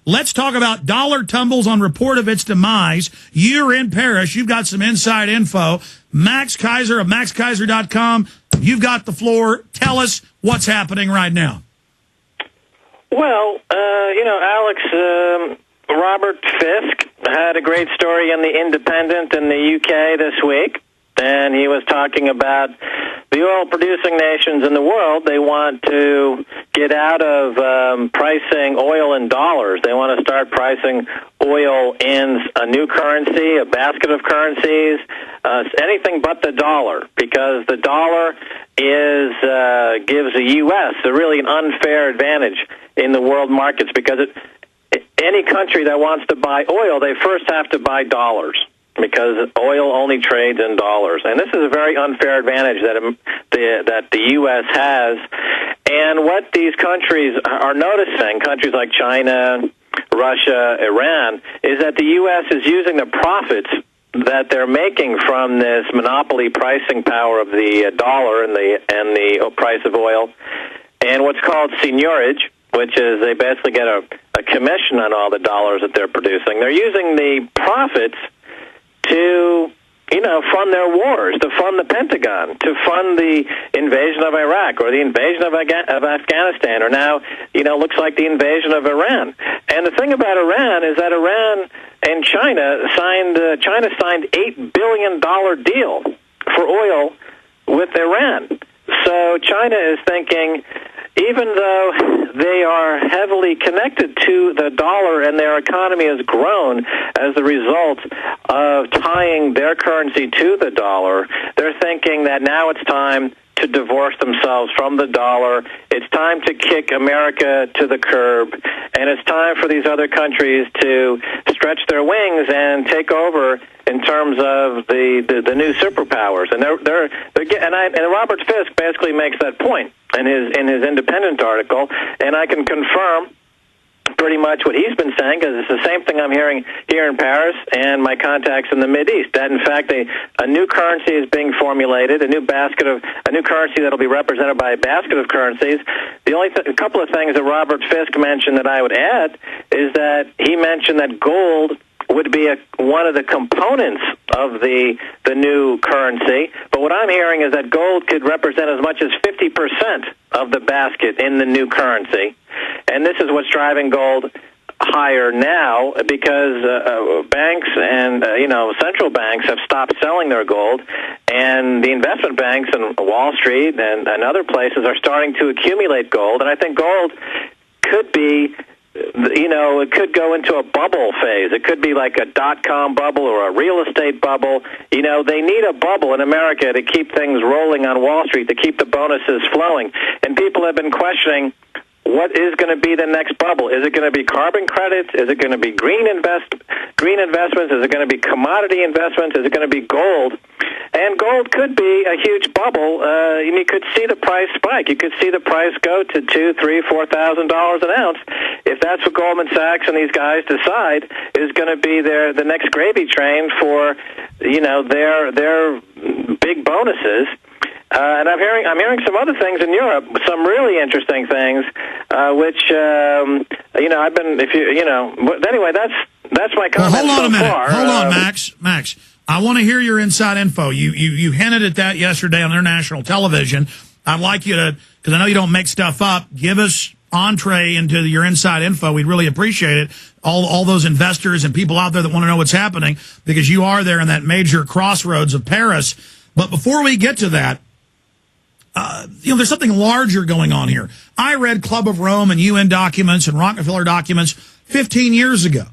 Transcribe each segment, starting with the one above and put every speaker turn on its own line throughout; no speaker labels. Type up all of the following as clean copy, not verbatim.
Let's talk about dollar tumbles on report of its demise. You're in Paris. You've got some inside info. Max Keiser of MaxKeiser.com. You've got the floor. Tell us what's happening right now.
Well, Alex, Robert Fisk had a great story in The Independent in the UK this week, and he was talking about the oil-producing nations in the world. They want to get out of pricing oil in dollars. They want to start pricing oil in a new currency, a basket of currencies, anything but the dollar, because the dollar gives the U.S. really an unfair advantage in the world markets, because any country that wants to buy oil, they first have to buy dollars, because oil only trades in dollars. And this is a very unfair advantage that the U.S. has. And what these countries are noticing, countries like China, Russia, Iran, is that the U.S. is using the profits that they're making from this monopoly pricing power of the dollar and the price of oil, and what's called seigniorage, which is they basically get a commission on all the dollars that they're producing. They're using the profits to, fund their wars, to fund the Pentagon, to fund the invasion of Iraq or the invasion of Afghanistan, or now, looks like the invasion of Iran. And the thing about Iran is that Iran and China signed $8 billion deal for oil with Iran. So China is thinking, even though they are heavily connected to the dollar and their economy has grown as the result of tying their currency to the dollar, they're thinking that now it's time to divorce themselves from the dollar. It's time to kick America to the curb, and it's time for these other countries to stretch their wings and take over in terms of the new superpowers. And and Robert Fisk basically makes that point in his Independent article, and I can confirm pretty much what he's been saying, because it's the same thing I'm hearing here in Paris and my contacts in the Mideast, that in fact a new currency is being formulated, a new currency that'll be represented by a basket of currencies. The only a couple of things that Robert Fisk mentioned that I would add is that he mentioned that gold would be one of the components of the new currency. But what I'm hearing is that gold could represent as much as 50% of the basket in the new currency. And this is what's driving gold higher now, because banks and central banks have stopped selling their gold, and the investment banks and Wall Street and other places are starting to accumulate gold. And I think gold could be, it could go into a bubble phase. It could be like a dot-com bubble or a real estate bubble. They need a bubble in America to keep things rolling on Wall Street, to keep the bonuses flowing. And people have been questioning, what is going to be the next bubble? Is it going to be carbon credits? Is it going to be green investments? Is it going to be commodity investments? Is it going to be gold? And gold could be a huge bubble. And you could see the price spike. You could see the price go to $2,000, $3,000, $4,000 an ounce. If that's what Goldman Sachs and these guys decide is going to be the next gravy train for their big bonuses. And I'm hearing some other things in Europe, some really interesting things, which I've been. But anyway, that's my comment.
Well, hold on a minute.
Far.
Hold on, Max. I want to hear your inside info. You hinted at that yesterday on international television. I'd like you to, because I know you don't make stuff up, give us entree into your inside info. We'd really appreciate it. All those investors and people out there that want to know what's happening, because you are there in that major crossroads of Paris. But before we get to that, there's something larger going on here. I read Club of Rome and UN documents and Rockefeller documents 15 years ago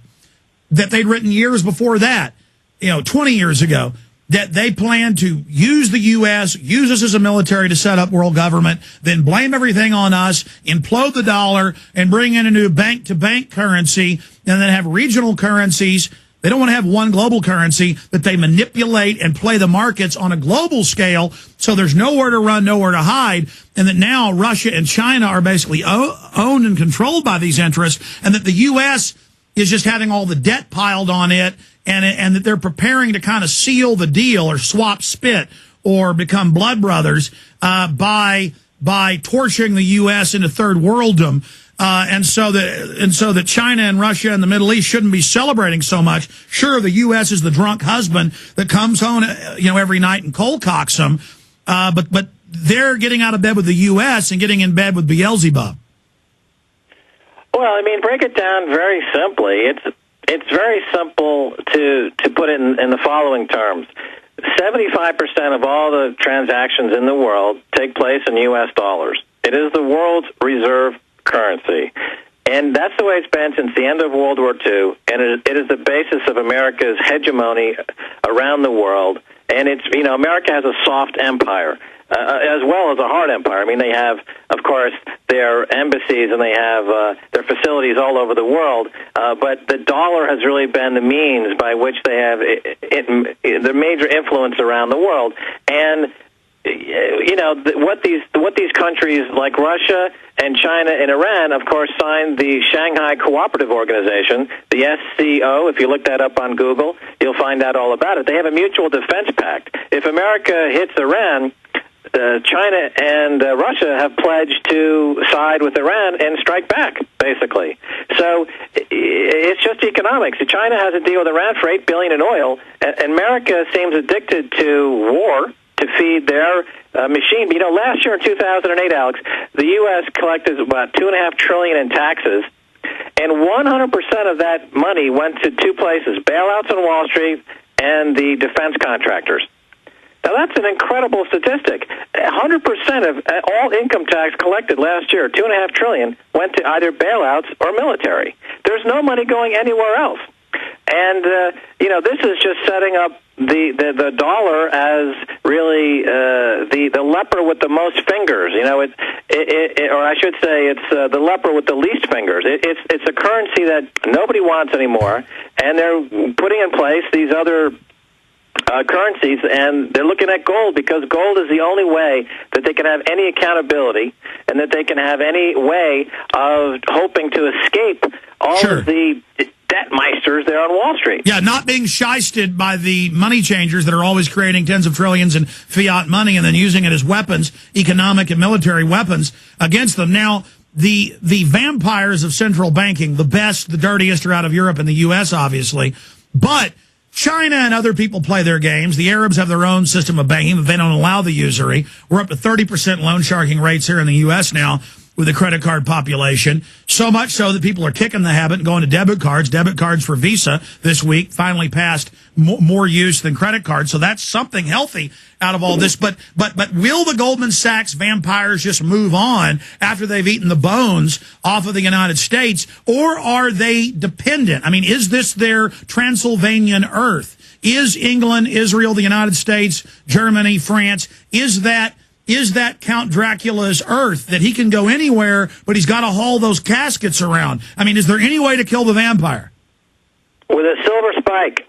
that they'd written years before that, 20 years ago, that they planned to use the U.S., use us as a military to set up world government, then blame everything on us, implode the dollar, and bring in a new bank-to-bank currency, and then have regional currencies. They don't want to have one global currency that they manipulate and play the markets on a global scale, so there's nowhere to run, nowhere to hide, and that now Russia and China are basically owned and controlled by these interests, and that the U.S. is just having all the debt piled on it, and that they're preparing to kind of seal the deal or swap spit or become blood brothers by torching the U.S. into third worlddom. and so that China and Russia and the Middle East shouldn't be celebrating so much. Sure, the U.S. is the drunk husband that comes home, every night and cold cocks them, but they're getting out of bed with the U.S. and getting in bed with Beelzebub.
Well, I mean, break it down very simply. It's very simple to put it in the following terms. 75% of all the transactions in the world take place in U.S. dollars. It is the world's reserve currency. And that's the way it's been since the end of World War II. And it is the basis of America's hegemony around the world. And America has a soft empire. As well as a hard empire. I mean, they have, of course, their embassies and they have their facilities all over the world, but the dollar has really been the means by which they have the major influence around the world. And what these countries like Russia and China and Iran, of course, signed the Shanghai Cooperative Organization, the SCO. If you look that up on Google, you'll find out all about it. They have a mutual defense pact. If America hits Iran, China and Russia have pledged to side with Iran and strike back, basically. So it's just economics. China has a deal with Iran for $8 billion in oil, and America seems addicted to war to feed their machine. Last year in 2008, Alex, the U.S. collected about $2.5 trillion in taxes, and 100% of that money went to two places: bailouts on Wall Street and the defense contractors. Now, that's an incredible statistic. 100% of all income tax collected last year, $2.5 trillion, went to either bailouts or military. There's no money going anywhere else. And, this is just setting up the dollar as really the leper with the most fingers. Or I should say it's the leper with the least fingers. It's a currency that nobody wants anymore, and they're putting in place these other currencies, and they're looking at gold because gold is the only way that they can have any accountability and that they can have any way of hoping to escape all of the debt meisters there on Wall Street.
Yeah, not being shysted by the money changers that are always creating tens of trillions in fiat money and then using it as weapons, economic and military weapons against them. Now, the vampires of central banking, the best, the dirtiest, are out of Europe and the U.S., obviously, but China and other people play their games. The Arabs have their own system of banking, but they don't allow the usury. We're up to 30% loan sharking rates here in the U.S. now with the credit card population. So much so that people are kicking the habit and going to debit cards. Debit cards for Visa this week finally passed more use than credit cards. So that's something healthy out of all this. But will the Goldman Sachs vampires just move on after they've eaten the bones off of the United States? Or are they dependent? I mean, is this their Transylvanian earth? Is England, Israel, the United States, Germany, France, is that Count Dracula's earth that he can go anywhere, but he's got to haul those caskets around? I mean, is there any way to kill the vampire?
With a silver spike.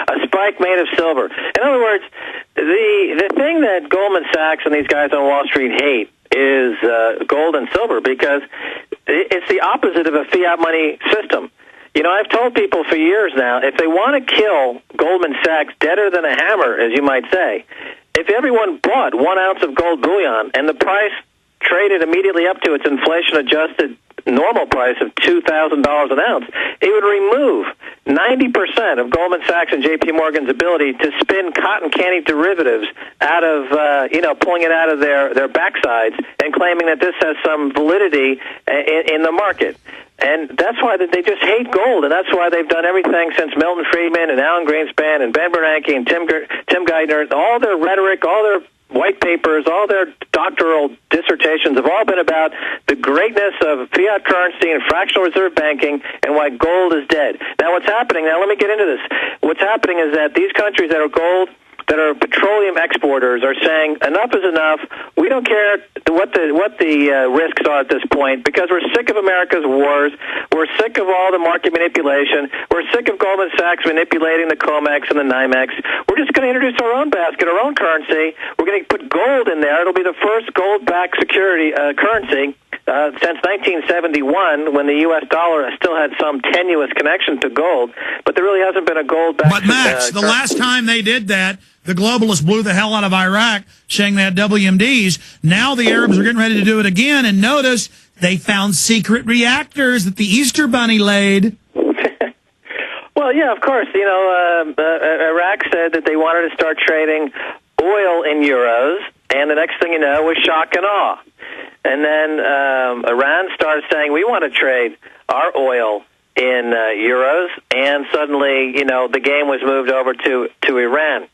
A spike made of silver. In other words, the thing that Goldman Sachs and these guys on Wall Street hate is gold and silver, because it's the opposite of a fiat money system. I've told people for years now, if they want to kill Goldman Sachs deader than a hammer, as you might say, if everyone bought 1 ounce of gold bullion and the price traded immediately up to its inflation-adjusted normal price of $2,000 an ounce, it would remove 90% of Goldman Sachs and J.P. Morgan's ability to spin cotton candy derivatives out of, pulling it out of their backsides and claiming that this has some validity in the market. And that's why they just hate gold, and that's why they've done everything since Milton Friedman and Alan Greenspan and Ben Bernanke and Tim Geithner. All their rhetoric, all their white papers, all their doctoral dissertations have all been about the greatness of fiat currency and fractional reserve banking and why gold is dead. Now, what's happening? Now, let me get into this. What's happening is that these countries that are gold, that are petroleum exporters, are saying enough is enough. We don't care what the risks are at this point, because we're sick of America's wars. We're sick of all the market manipulation. We're sick of Goldman Sachs manipulating the COMEX and the NYMEX. We're just going to introduce our own basket, our own currency. We're going to put gold in there. It'll be the first gold-backed security currency since 1971, when the U.S. dollar still had some tenuous connection to gold, but there really hasn't been a gold-backed.
But Max, the last time they did that, the globalists blew the hell out of Iraq, saying they had WMDs. Now the Arabs are getting ready to do it again, and notice they found secret reactors that the Easter Bunny laid.
Well, yeah, of course. You know, Iraq said that they wanted to start trading oil in euros, and the next thing you know was shock and awe. And then Iran started saying, we want to trade our oil in euros, and suddenly, you know, the game was moved over to Iran.